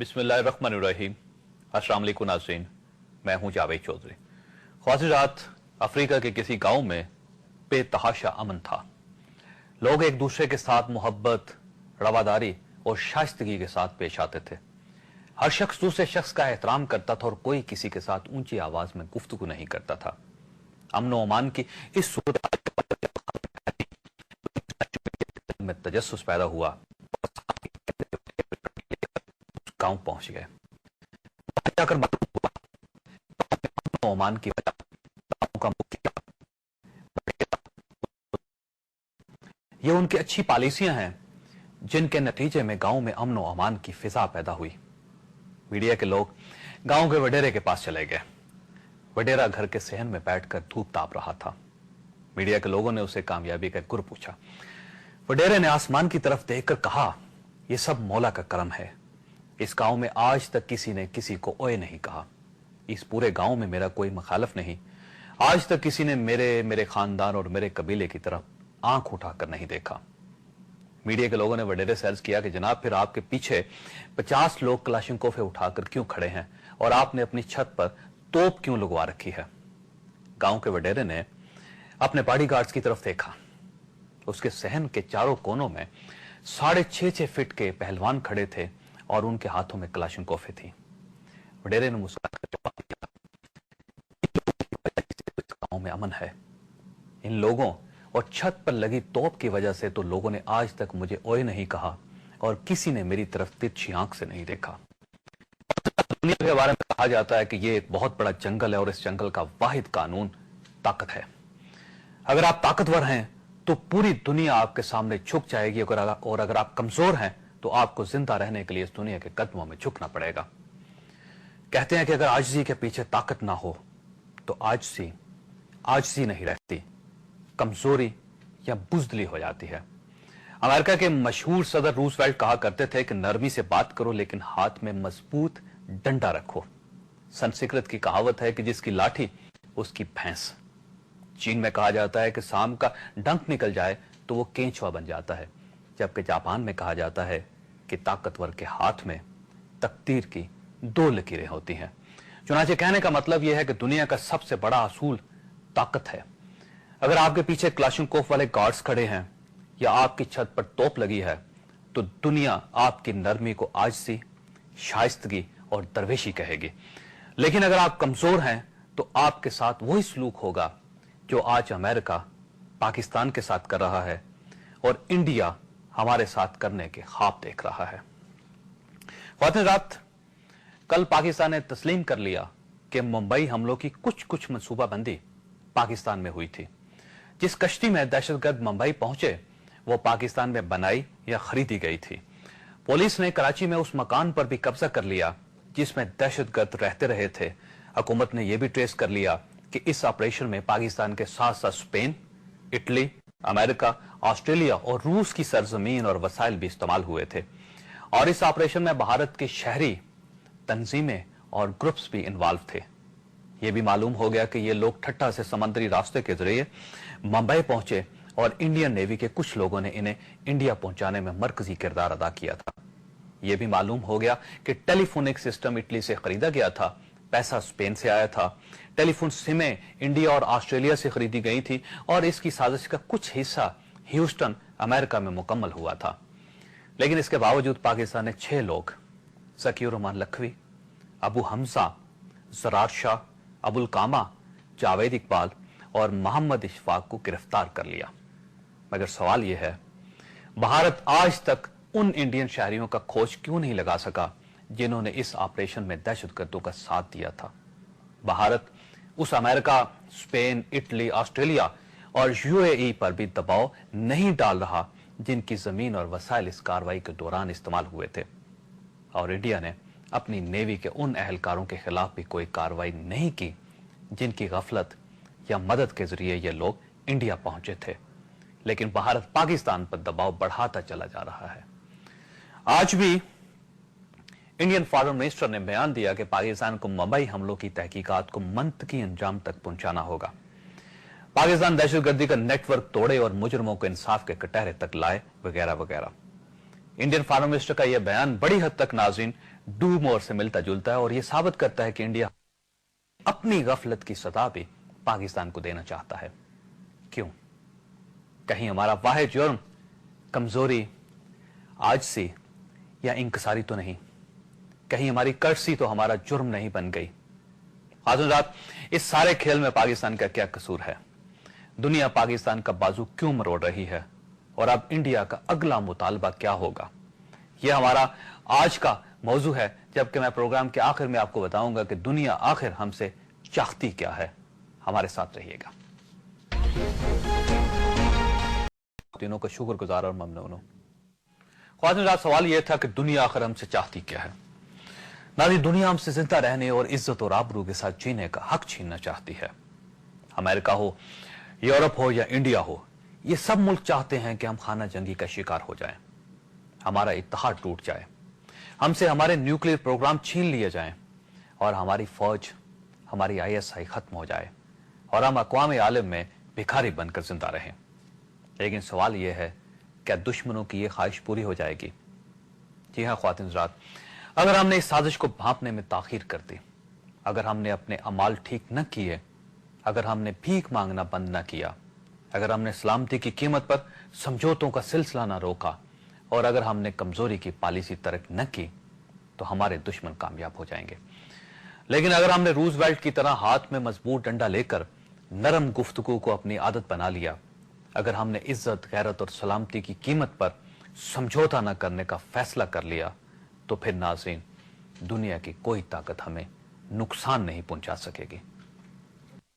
बिस्मिल्लाहिर्रहमानिर्रहीम। अस्सलाम वालेकुम नाज़रीन, मैं हूं जावेद चौधरी। ख्वासी रात अफ्रीका के किसी गांव में बेतहाशा अमन था। लोग एक दूसरे के साथ मोहब्बत, रवादारी और शाइस्तगी के साथ पेश आते थे। हर शख्स दूसरे शख्स का एहतराम करता था और कोई किसी के साथ ऊंची आवाज में गुफ्तगू नहीं करता था। अमन व अमान की इस सूरत में तजस्सुस पैदा हुआ, गांव पहुंच गए। जाकर मालूम हुआ ओमान की वजह गांव का मुखिया, ये उनकी अच्छी पॉलिसियां हैं जिनके नतीजे में गांव में अमन और अमान की फिजा पैदा हुई। मीडिया के लोग गांव के वडेरे के पास चले गए। वडेरा घर के सहन में बैठकर धूप ताप रहा था। मीडिया के लोगों ने उसे कामयाबी का गुर पूछा। वडेरे ने आसमान की तरफ देखकर कहा, यह सब मौला का करम है। इस गांव में आज तक किसी ने किसी को ओए नहीं कहा। इस पूरे गांव में मेरा कोई मुखालिफ नहीं। आज तक किसी ने मेरे खानदान और मेरे कबीले की तरफ आंख उठाकर नहीं देखा। मीडिया के लोगों ने वडेरे से अर्ज किया कि जनाब, फिर आपके पीछे 50 लोग कलाशिनकोफे उठाकर क्यों खड़े हैं और आपने अपनी छत पर तोप क्यों लगवा रखी है? गांव के वडेरे ने अपने बॉडीगार्ड्स की तरफ देखा। उसके सहन के चारों कोनों में 6.5 फीट के पहलवान खड़े थे और उनके हाथों में कलाशिनकोफे थी। वडेरे ने मुस्कुराकर जवाब दिया, इस गांव में अमन है। इन लोगों और छत पर लगी तोप की वजह से तो लोगों ने आज तक मुझे ओए नहीं कहा और किसी ने मेरी तरफ तिरछी आंख से नहीं देखा। दुनिया के बारे में कहा जाता है कि यह एक बहुत बड़ा जंगल है और इस जंगल का वाहिद कानून ताकत है। अगर आप ताकतवर हैं तो पूरी दुनिया आपके सामने झुक जाएगी और अगर आप कमजोर हैं तो आपको जिंदा रहने के लिए इस दुनिया के कदमों में झुकना पड़ेगा। कहते हैं कि अगर आजिज़ी के पीछे ताकत ना हो तो आजिज़ी नहीं रहती, कमजोरी या बुज़दिली हो जाती है। अमेरिका के मशहूर सदर रूजवेल्ट कहा करते थे कि नरमी से बात करो लेकिन हाथ में मजबूत डंडा रखो। संस्कृत की कहावत है कि जिसकी लाठी उसकी भैंस। चीन में कहा जाता है कि सांप का डंक निकल जाए तो वो केंचुआ बन जाता है, जबकि जापान में कहा जाता है कि ताकतवर के हाथ में तकदीर की 2 लकीरें होती हैं। चुनांचे कहने का मतलब यह है कि दुनिया का सबसे बड़ा असूल ताकत है। अगर आपके पीछे क्लाशिनकोफ वाले गार्ड्स खड़े हैं या आपकी छत पर तोप लगी है तो दुनिया आपकी नरमी को आजिज़ी, शाइस्तगी और दरवेशी कहेगी। लेकिन अगर आप कमजोर हैं तो आपके साथ वही सलूक होगा जो आज अमेरिका पाकिस्तान के साथ कर रहा है और इंडिया हमारे साथ करने के ख्वाब देख रहा है। ख्वातीन रात, कल पाकिस्तान ने तस्लीम कर लिया कि मुंबई हमलों की कुछ मंसूबाबंदी पाकिस्तान में हुई थी। जिस कश्ती में दहशतगर्द मुंबई पहुंचे वो पाकिस्तान में बनाई या खरीदी गई थी। पुलिस ने कराची में उस मकान पर भी कब्जा कर लिया जिसमें दहशतगर्द रहते रहे थे। हुकूमत ने यह भी ट्रेस कर लिया कि इस ऑपरेशन में पाकिस्तान के साथ साथ स्पेन, इटली, अमेरिका, ऑस्ट्रेलिया और रूस की सरजमीन और वसाइल भी इस्तेमाल हुए थे। और इस ऑपरेशन में भारत के शहरी तंजीमें और ग्रुप्स भी इन्वॉल्व थे। यह भी मालूम हो गया कि ये लोग ठट्टा से समंदरी रास्ते के जरिए मुंबई पहुंचे और इंडियन नेवी के कुछ लोगों ने इन्हें इंडिया पहुंचाने में मरकजी किरदार अदा किया था। यह भी मालूम हो गया कि टेलीफोनिक सिस्टम इटली से खरीदा गया था, पैसा स्पेन से आया था, टेलीफोन सिमें इंडिया और ऑस्ट्रेलिया से खरीदी गई थी और इसकी साजिश का कुछ हिस्सा ह्यूस्टन, अमेरिका में मुकम्मल हुआ था। लेकिन इसके बावजूद पाकिस्तान ने 6 लोग, ज़कीउर रहमान लखवी, अबू हमजा, ज़रार शाह, अबुल कामा, जावेद इकबाल और मोहम्मद इशफाक को गिरफ्तार कर लिया। मगर सवाल यह है, भारत आज तक उन इंडियन शहरियों का खोज क्यों नहीं लगा सका जिन्होंने इस ऑपरेशन में दहशतगर्दों का साथ दिया था? भारत उस अमेरिका, स्पेन, इटली, ऑस्ट्रेलिया और यूएई पर भी दबाव नहीं डाल रहा जिनकी जमीन और वसाइल इस कार्रवाई के दौरान इस्तेमाल हुए थे। और इंडिया ने अपनी नेवी के उन अहलकारों के खिलाफ भी कोई कार्रवाई नहीं की जिनकी गफलत या मदद के जरिए ये लोग इंडिया पहुंचे थे। लेकिन भारत पाकिस्तान पर दबाव बढ़ाता चला जा रहा है। आज भी इंडियन फॉरेन मिनिस्टर ने बयान दिया कि पाकिस्तान को मुंबई हमलों की तहकीकात को मंतकी अंजाम तक पहुंचाना होगा। पाकिस्तान दहशतगर्दी का नेटवर्क तोड़े और मुजरमों को इंसाफ के कटहरे तक लाए, वगैरह वगैरह। इंडियन फॉरेन मिनिस्टर का यह बयान बड़ी हद तक नाज़रीन डू मोर से मिलता जुलता है और यह साबित करता है कि इंडिया अपनी गफलत की सजा भी पाकिस्तान को देना चाहता है। क्यों? कहीं हमारा वाहिद जुर्म कमजोरी, आजसी या इंकसारी तो नहीं? कहीं हमारी कर्सी तो हमारा जुर्म नहीं बन गई? रात इस सारे खेल में पाकिस्तान का क्या कसूर है? दुनिया पाकिस्तान का बाजू क्यों मरोड़ रही है? और अब इंडिया का अगला मुतालबा क्या होगा? यह हमारा आज का मौजू है, जबकि मैं प्रोग्राम के आखिर में आपको बताऊंगा कि दुनिया आखिर हमसे चाहती क्या है। हमारे साथ रहिएगा। तीनों का शुक्रगुजार और ममनून हूं। ख्वातीन, सवाल यह था कि दुनिया आखिर हमसे चाहती क्या है। नाज़ी, दुनिया हमसे जिंदा रहने और इज्जत और आबरू के साथ जीने का हक छीनना चाहती है। अमेरिका हो, यूरोप हो या इंडिया हो, ये सब मुल्क चाहते हैं कि हम खाना जंगी का शिकार हो जाएं, हमारा इत्तेहाद टूट जाए, हमसे हमारे न्यूक्लियर प्रोग्राम छीन लिए जाएं और हमारी फौज, हमारी ISI खत्म हो जाए और हम अक़वाम आलम में भिखारी बनकर जिंदा रहें। लेकिन सवाल यह है, क्या दुश्मनों की यह ख्वाहिश पूरी हो जाएगी? जी हाँ ख्वातीन हज़रात, अगर हमने इस साजिश को भांपने में ताखीर कर दी, अगर हमने अपने अमाल ठीक न किए, अगर हमने भीख मांगना बंद न किया, अगर हमने सलामती की कीमत पर समझौतों का सिलसिला न रोका और अगर हमने कमजोरी की पॉलिसी तर्क न की, तो हमारे दुश्मन कामयाब हो जाएंगे। लेकिन अगर हमने रूजवेल्ट की तरह हाथ में मजबूत डंडा लेकर नरम गुफ्तगू को अपनी आदत बना लिया, अगर हमने इज्जत, गैरत और सलामती की कीमत पर समझौता न करने का फैसला कर लिया, तो फिर नाज़रीन, दुनिया की कोई ताकत हमें नुकसान नहीं पहुंचा सकेगी।